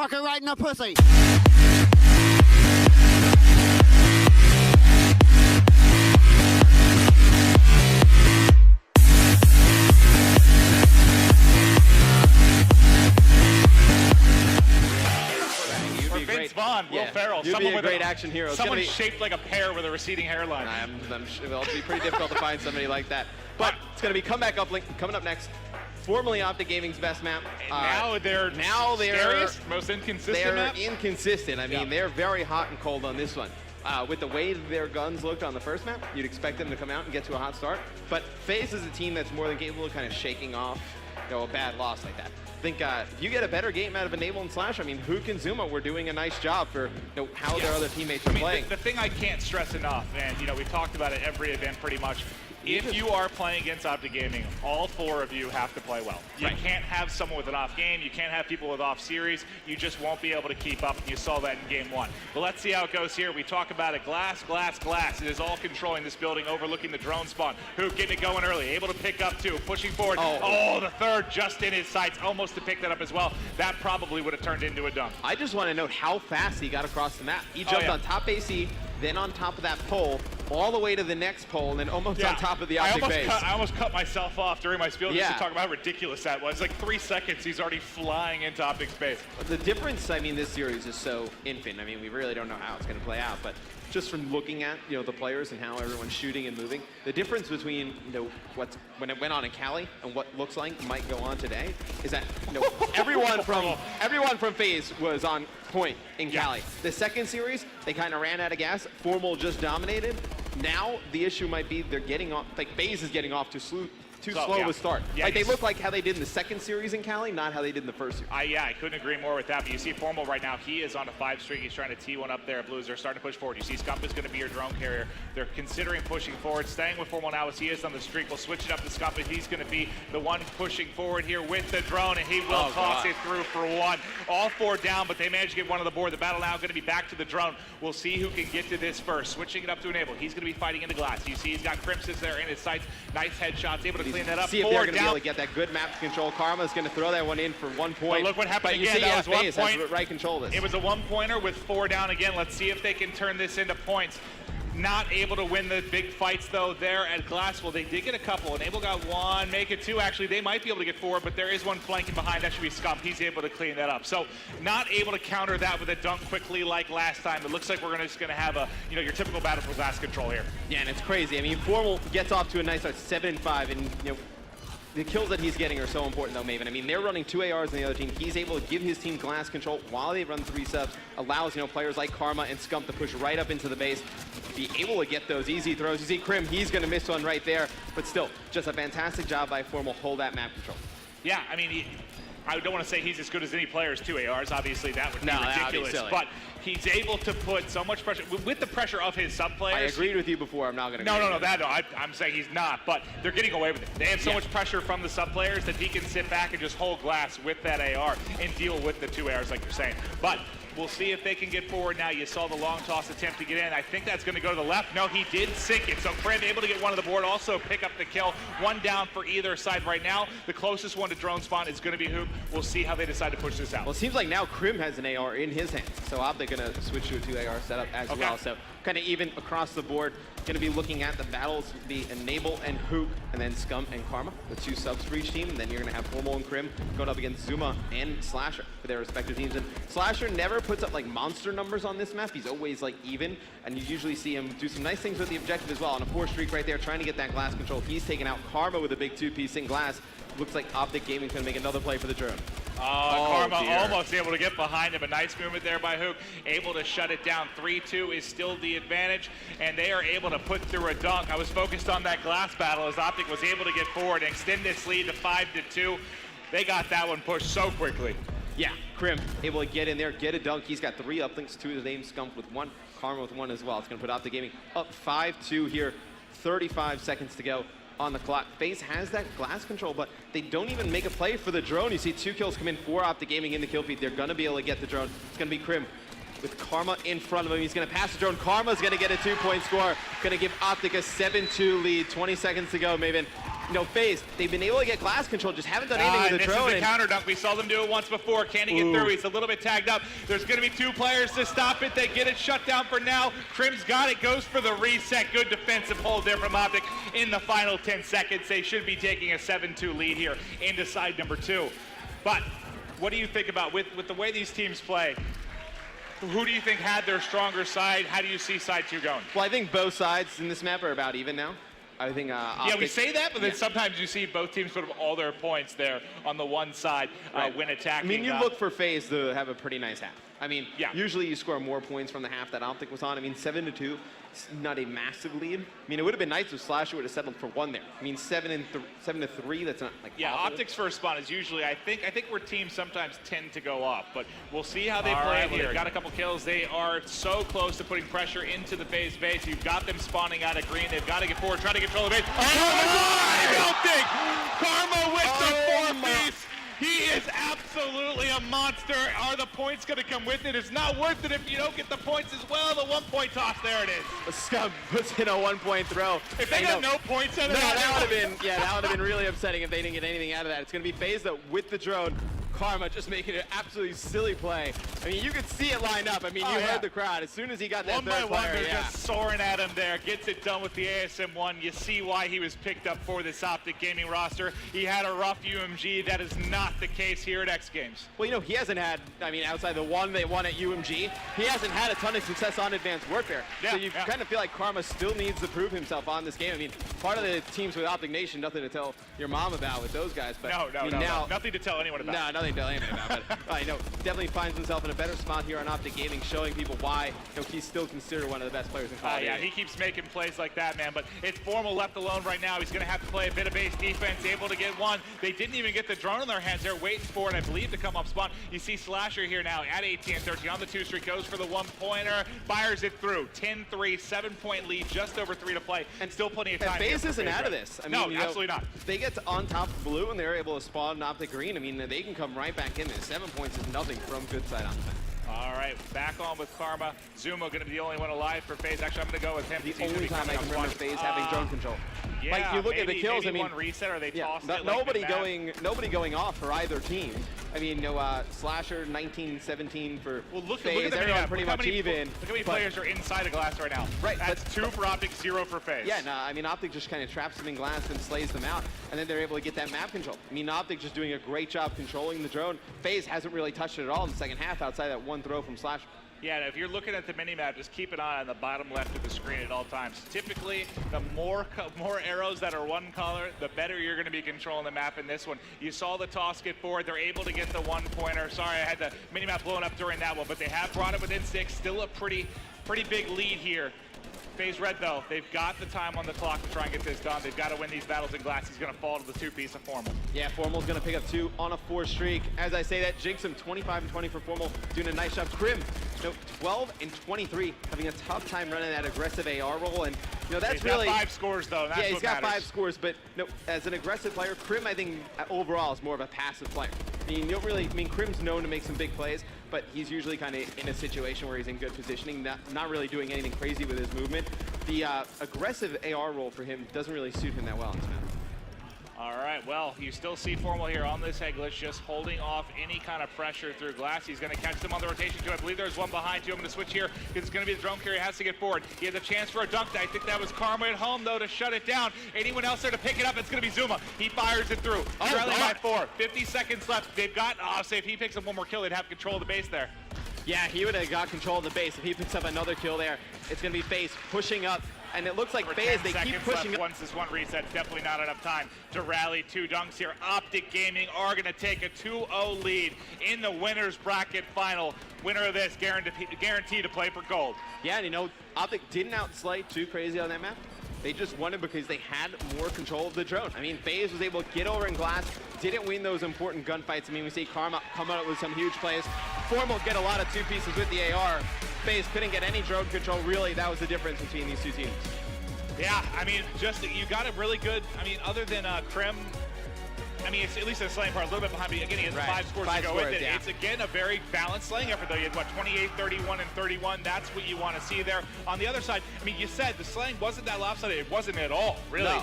fucker right in the pussy. Will Ferrell, you'd be a great action hero. Someone shaped like a pear with a receding hairline. I'm sure it'll be pretty difficult to find somebody like that. But it's going to be Comeback Uplink coming up next. Formerly OpTic Gaming's best map. Now they're scariest, most inconsistent map? They're inconsistent. I mean, they're very hot and cold on this one. With the way their guns looked on the first map, you'd expect them to come out and get to a hot start. But FaZe is a team that's more than capable of kind of shaking off a bad loss like that. I think if you get a better game out of Enable and Slash, I mean, Hook and Zuma were doing a nice job for how their other teammates are playing. The thing I can't stress enough, and we've talked about it every event pretty much, if you are playing against OpTic Gaming, all four of you have to play well. You can't have someone with an off game, you can't have people with off series, you just won't be able to keep up, and you saw that in game one. But let's see how it goes here. We talk about it, glass, glass, glass. It is all controlling this building, overlooking the drone spawn. Hook getting it going early, able to pick up two, pushing forward. Oh, the third just in his sights, almost to pick that up as well. That probably would have turned into a dunk. I just want to note how fast he got across the map. He jumped on top AC, then on top of that pole, all the way to the next pole, and then almost on top of the OpTic base. I almost cut myself off during my spiel just to talk about how ridiculous that was. Like 3 seconds, he's already flying into OpTic's base. The difference, I mean, this series is so infinite. I mean, we really don't know how it's going to play out, but just from looking at the players and how everyone's shooting and moving, the difference between when it went on in Cali and what looks like might go on today is that everyone from FaZe was on point in Cali. The second series, they kind of ran out of gas. Formal just dominated. Now the issue might be they're getting off. Like FaZe is getting off too slow of a start. Like they look like how they did in the second series in Cali, not how they did in the first series. I couldn't agree more with that. But you see Formal right now, he is on a 5 streak. He's trying to tee one up there. Blues are starting to push forward. You see Scump is going to be your drone carrier. They're considering pushing forward. Staying with Formal now as he is on the streak. We'll switch it up to Scump. He's going to be the one pushing forward here with the drone, and he will toss it through for one. All four down, but they managed to get one on the board. The battle now going to be back to the drone. We'll see who can get to this first. Switching it up to Enable. He's going to be fighting into glass. You see he's got Crimson there in his sights. Nice headshots, able to clean that up. See if they're going to be able to get that good map control. Karma's going to throw that one in for 1 point. But look what happened again. That was 1 point. Right control this. It was a 1-pointer with 4 down again. Let's see if they can turn this into points. Not able to win the big fights though there at Glass. Well, they did get a couple. Enable got 1, make it 2. Actually, they might be able to get 4, but there is one flanking behind. That should be Scump. He's able to clean that up. So not able to counter that with a dunk quickly like last time. It looks like we're just gonna have a your typical battle for glass control here. Yeah, and it's crazy. I mean, Formal gets off to a nice start, 7-5, and the kills that he's getting are so important though, Maven. I mean, they're running 2 ARs on the other team. He's able to give his team glass control while they run 3 subs, allows players like Karma and Scump to push right up into the base, be able to get those easy throws. You see Krim, he's going to miss one right there, but still, just a fantastic job by Formal, hold that map control. Yeah, I mean, I don't want to say he's as good as any player's 2 ARs. Obviously, that would be ridiculous. But he's able to put so much pressure with the pressure of his sub players. I agreed with you before. I'm not going to. No. I'm saying he's not. But they're getting away with it. They have so much pressure from the sub players that he can sit back and just hold glass with that AR and deal with the 2 ARs, like you're saying. But we'll see if they can get forward now. You saw the long toss attempt to get in. I think that's going to go to the left. No, he did sink it. So Krim able to get one on the board, also pick up the kill. 1 down for either side right now. The closest one to drone spawn is going to be Hoop. We'll see how they decide to push this out. Well, it seems like now Krim has an AR in his hands. So OpTic going to switch to a 2 AR setup as well. So kind of even across the board. Going to be looking at the battles, the Enable and Hook, and then Scum and Karma, the 2 subs for each team. And then you're going to have Formal and Krim going up against Zuma and Slasher for their respective teams. And Slasher never puts up like monster numbers on this map. He's always like even, and you usually see him do some nice things with the objective as well. On a 4 streak right there, trying to get that glass control. He's taking out Karma with a big 2-piece in glass. Looks like OpTic Gaming's going to make another play for the drone. Karma almost able to get behind him. A nice movement there by Hook. Able to shut it down. 3-2 is still the advantage, and they are able to put through a dunk. I was focused on that glass battle as OpTic was able to get forward and extend this lead to 5-2. They got that one pushed so quickly. Yeah, Krim able to get in there, get a dunk. He's got 3 uplinks, 2 of his name, Scump with 1, Karma with 1 as well. It's going to put OpTic Gaming up 5-2 here. 35 seconds to go on the clock. FaZe has that glass control, but they don't even make a play for the drone. You see 2 kills come in for OpTic Gaming in the kill feed. They're going to be able to get the drone. It's going to be Krim with Karma in front of him. He's going to pass the drone. Karma's going to get a 2-point score. Going to give OpTic a 7-2 lead. 20 seconds to go, Maven. FaZe, they've been able to get glass control, just haven't done anything with the drone. This is the counter dunk. We saw them do it once before. Can he get through? He's a little bit tagged up. There's going to be 2 players to stop it. They get it shut down for now. Crim's got it, goes for the reset. Good defensive hold there from OpTic in the final 10 seconds. They should be taking a 7-2 lead here into side number 2. But what do you think about with the way these teams play? Who do you think had their stronger side? How do you see side 2 going? Well, I think both sides in this map are about even now. I think yeah, we say that, but then sometimes you see both teams put up all their points there on the one side when attacking. I mean, you look for FaZe to have a pretty nice half. I mean, yeah. Usually you score more points from the half that OpTic was on. I mean, 7-2, it's not a massive lead. I mean, it would have been nice if Slasher would have settled for 1 there. I mean, 7-3, that's not like awful. OpTic's first spawn is usually, I think where teams sometimes tend to go off, but we'll see how they play. They've got a couple kills. They are so close to putting pressure into the FaZe base. You've got them spawning out of green. They've got to get forward, try to control the base. OpTic! Karma with the 4-piece. He is absolutely a monster. Are the points going to come with it? It's not worth it if you don't get the points as well. The 1-point toss, there it is. Scum puts in a 1-point throw. If they got no points out of that would have been really upsetting if they didn't get anything out of that. It's going to be FaZe though with the drone. Karma just making an absolutely silly play. I mean, you could see it lined up. I mean, you heard the crowd. As soon as he got that third player, they're just soaring at him there. Gets it done with the ASM-1. You see why he was picked up for this OpTic Gaming roster. He had a rough UMG. That is not the case here at X Games. Well, he hasn't had, I mean, outside the one they won at UMG, he hasn't had a ton of success on Advanced Warfare. So you kind of feel like Karma still needs to prove himself on this game. I mean, part of the teams with OpTic Nation, nothing to tell your mom about with those guys. But no. Nothing to tell anyone about. No, nothing to tell anyone about. But definitely finds himself in a better spot here on OpTic Gaming, showing people why he's still considered one of the best players in Call of Duty. Yeah, he keeps making plays like that, man. But it's Formal left alone right now. He's going to have to play a bit of base defense, able to get one. They didn't even get the drone in their hands. They're waiting for it, I believe, to come up spawn. You see Slasher here now at 18-13 on the 2 streak, goes for the 1-pointer, fires it through. 10-3, 7-point lead, just over 3 to play, and still plenty of time. FaZe isn't out of this. I mean, no, absolutely not. They get on top of blue and they're able to spawn OpTic green. I mean, they can come right back in there. 7 points is nothing from good side on the back. All right, back on with Karma. Zuma going to be the only one alive for FaZe. Actually, I'm going to go with him. The only time I can remember FaZe having drone control. Yeah, like you look at the kills. I mean, one reset or they tossed it. Nobody going off for either team. I mean, Slasher 19-17 for FaZe. Everyone pretty much even. Look how many players are inside of glass right now. Right, that's 2 for OpTic, 0 for FaZe. Yeah, no, I mean OpTic just kind of traps them in glass and slays them out, and then they're able to get that map control. I mean, OpTic just doing a great job controlling the drone. FaZe hasn't really touched it at all in the second half outside that 1 throw from Slasher. Yeah, if you're looking at the mini-map, just keep an eye on the bottom left of the screen at all times. Typically, the more arrows that are one color, the better you're going to be controlling the map in this one. You saw the toss get forward. They're able to get the 1-pointer. Sorry, I had the mini-map blown up during that one, but they have brought it within 6. Still a pretty big lead here. FaZe Red, though, they've got the time on the clock to try and get this done. They've got to win these battles in glass. He's going to fall to the 2-piece of Formal. Yeah, Formal's going to pick up 2 on a 4 streak. As I say that, jinx him 25-20 for Formal, doing a nice job. Crim, 12-23, having a tough time running that aggressive AR roll, and that's he's really got 5 scores though. That's he's got matters. 5 scores, but as an aggressive player, Crim I think overall is more of a passive player. I mean, Crim's known to make some big plays, but he's usually kind of in a situation where he's in good positioning, not really doing anything crazy with his movement. The aggressive AR roll for him doesn't really suit him that well in this map. All right, well, you still see Formal here on this head glitch, just holding off any kind of pressure through glass. He's going to catch them on the rotation, too. I believe there's one behind, too. I'm going to switch here because it's going to be the drone carrier. Has to get forward. He has a chance for a dunk. I think that was Karma at home, though, to shut it down. Anyone else there to pick it up? It's going to be Zuma. He fires it through. Trailing by 4. 50 seconds left. They've got, say if he picks up one more kill, they'd have control of the base there. Yeah, he would have got control of the base. If he picks up another kill there, it's going to be FaZe pushing up. And it looks like FaZe, they keep pushing up. Once this one resets, definitely not enough time to rally 2 dunks here. OpTic Gaming are going to take a 2-0 lead in the winner's bracket final. Winner of this guaranteed to play for gold. Yeah, and OpTic didn't outslay too crazy on that map. They just won it because they had more control of the drone. I mean, FaZe was able to get over in glass, didn't win those important gunfights. I mean, we see Karma come out with some huge plays. Formal get a lot of 2 pieces with the AR. FaZe couldn't get any drone control. Really, that was the difference between these 2 teams. Yeah, I mean, you got a really good, other than Crim, it's at least the slaying part, a little bit behind me. Again, he has 5 scores to go with it. Yeah. It's, again, a very balanced slaying effort, though. You had, 28, 31, and 31. That's what you want to see there. On the other side, you said the slaying wasn't that lopsided. It wasn't at all, really. No.